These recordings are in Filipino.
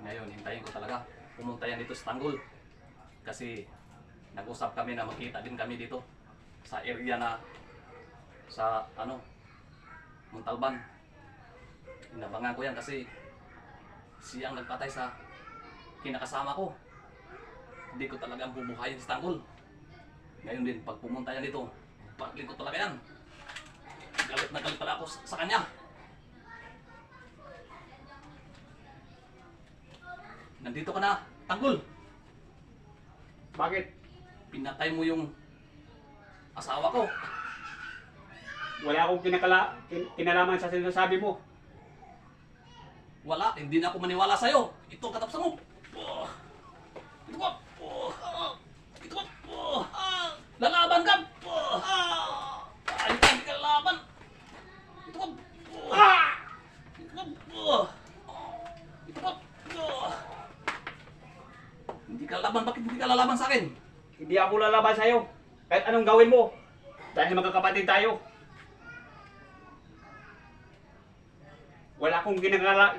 Ngayon, hintayin ko talaga. Pumunta yan dito sa Tanggol. Kasi nag-usap kami na makita din kami dito sa area na sa Montalban. Inabangan ko yan kasi siyang nagpatay sa kinakasama ko. Hindi ko talagang bubuhayin sa Tanggol. Ngayon din, pag pumunta yan dito, pagling ko talaga yan. Galit na galit pala ako sa kanya. Nandito ka na, Tanggol. Bakit? Pinatay mo yung asawa ko. Wala akong kinalaman sa sinasabi mo. Wala, hindi na ako maniwala sa'yo. Ito ang katapusan mo. Ito ko. Ito ko. Lalaban ka. Ayun ka, hindi ka lalaban. Ito ko. Ito ko. Hindi ka lalaban. Bakit hindi ka lalaban sa akin? Hindi ako lalaban sa'yo. Kahit anong gawin mo. Dahil magkakapatid tayo. Wala akong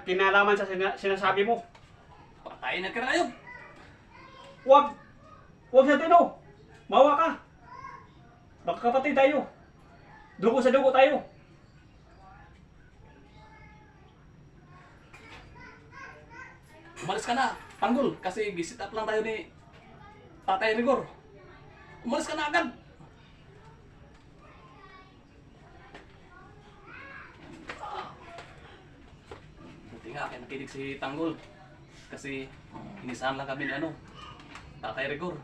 kinalaman sa sinasabi mo. Patayin na ka na ngayon. Huwag! Huwag sa tino! Mawa ka! Magkakapatid tayo. Dugo sa dugo tayo. Umalis ka na, Tanggol, kasi visit up lang tayo ni Tatay Rigor. Umalis ka na agad. Buti nga, kaya nakinig si Tanggol. Kasi inisahan lang kami ni Tatay Rigor.